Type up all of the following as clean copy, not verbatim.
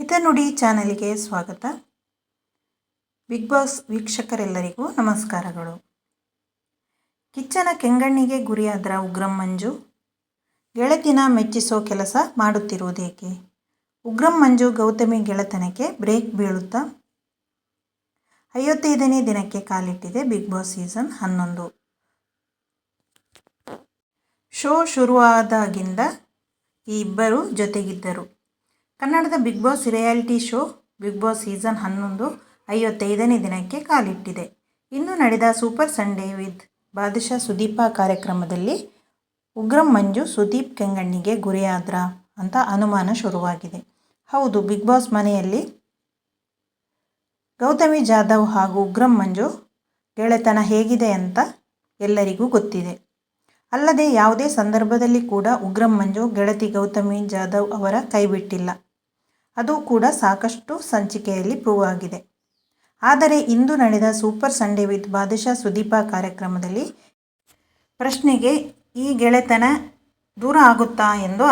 ಹಿತನುಡಿ ಚಾನೆಲ್ಗೆ ಸ್ವಾಗತ. Big boss ವೀಕ್ಷಕರೆಲ್ಲರಿಗೂ ನಮಸ್ಕಾರಗಳು. ಕಿಚ್ಚನ ಕೆಂಗಣ್ಣಿಗೆ ಗುರಿಯಾದ್ರ ಉಗ್ರಂ ಮಂಜು. ಗೆಳತಿನ ಮೆಚ್ಚಿಸೋ ಕೆಲಸ ಮಾಡುತ್ತಿರುವುದೇಕೆ? ಉಗ್ರಂ ಮಂಜು ಗೌತಮಿ ಗೆಳೆತನಕ್ಕೆ ಬ್ರೇಕ್ ಬೀಳುತ್ತಾ? 55ನೇ ದಿನಕ್ಕೆ ಕಾಲಿಟ್ಟಿದೆ ಬಿಗ್ ಬಾಸ್ ಸೀಸನ್ 11. ಶೋ ಶುರುವಾದಾಗಿಂದ ಈ ಇಬ್ಬರು ಜೊತೆಗಿದ್ದರು. ಕನ್ನಡದ Bigg Boss reality show Bigg Boss season 11 55ನೇ ದಿನಕ್ಕೆ ಕಾಲಿಟ್ಟಿದೆ. ಇಂದು ನಡೆದ super Sunday with Badsha Sudeepa ಕಾರ್ಯಕ್ರಮದಲ್ಲಿ ಉಗ್ರಂ ಮಂಜು ಸುದೀಪ್ ಕೆಂಗಣ್ಣಿಗೆ ಗುರಿಯಾದ್ರ ಅಂತ ಅನುಮಾನ ಶುರುವಾಗಿದೆ. ಹೌದು, ಬಿಗ್ ಬಾಸ್ ಮನೆಯಲ್ಲಿ ಗೌತಮಿ ಜಾಧವ್ ಹಾಗೂ ಉಗ್ರಂ ಮಂಜು ಗೆಳೆತನ ಹೇಗಿದೆ ಅಂತ ಎಲ್ಲರಿಗೂ ಗೊತ್ತಿದೆ. ಅಲ್ಲದೆ ಯಾವುದೇ ಸಂದರ್ಭದಲ್ಲಿ ಕೂಡ ಉಗ್ರಂ ಮಂಜು ಗೆಳತಿ ಗೌತಮಿ ಜಾಧವ್ ಅವರ ಕೈಬಿಟ್ಟಿಲ್ಲ. ಅದು ಕೂಡ ಸಾಕಷ್ಟು ಸಂಚಿಕೆಯಲ್ಲಿ ಪ್ರೂವ್ ಆಗಿದೆ. ಆದರೆ ಇಂದು ನಡೆದ super Sunday with Badsha Sudeepa ಕಾರ್ಯಕ್ರಮದಲ್ಲಿ ಪ್ರಶ್ನೆಗೆ ಈ ಗೆಳೆತನ ದೂರ ಆಗುತ್ತಾ ಎಂದು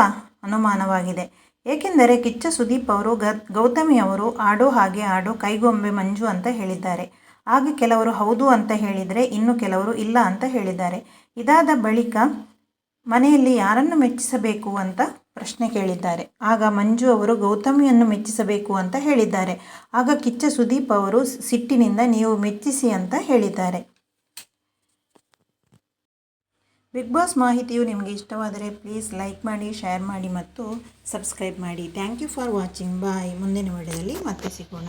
ಅನುಮಾನವಾಗಿದೆ. ಏಕೆಂದರೆ ಕಿಚ್ಚ ಸುದೀಪ್ ಅವರು ಗೌತಮಿ ಅವರು ಆಡೋ ಹಾಗೆ ಆಡೋ ಕೈಗೊಂಬೆ ಮಂಜು ಅಂತ ಹೇಳಿದ್ದಾರೆ. ಆಗ ಕೆಲವರು ಹೌದು ಅಂತ ಹೇಳಿದರೆ, ಇನ್ನು ಕೆಲವರು ಇಲ್ಲ ಅಂತ ಹೇಳಿದ್ದಾರೆ. ಇದಾದ ಬಳಿಕ ಮನೆಯಲ್ಲಿ ಯಾರನ್ನು ಮೆಚ್ಚಿಸಬೇಕು ಅಂತ ಪ್ರಶ್ನೆ ಕೇಳಿದ್ದಾರೆ. ಆಗ ಮಂಜು ಅವರು ಗೌತಮಿಯನ್ನು ಮೆಚ್ಚಿಸಬೇಕು ಅಂತ ಹೇಳಿದ್ದಾರೆ. ಆಗ ಕಿಚ್ಚ ಸುದೀಪ್ ಅವರು ಸಿಟ್ಟಿನಿಂದ ನೀವು ಮೆಚ್ಚಿಸಿ ಅಂತ ಹೇಳಿದ್ದಾರೆ. ಬಿಗ್ ಬಾಸ್ ಮಾಹಿತಿಯು ನಿಮಗೆ ಇಷ್ಟವಾದರೆ ಪ್ಲೀಸ್ ಲೈಕ್ ಮಾಡಿ, ಶೇರ್ ಮಾಡಿ ಮತ್ತು ಸಬ್ಸ್ಕ್ರೈಬ್ ಮಾಡಿ. Thank you for watching. Bye. ಮುಂದಿನ ವಿಡಿಯೋದಲ್ಲಿ ಮತ್ತೆ ಸಿಗೋಣ.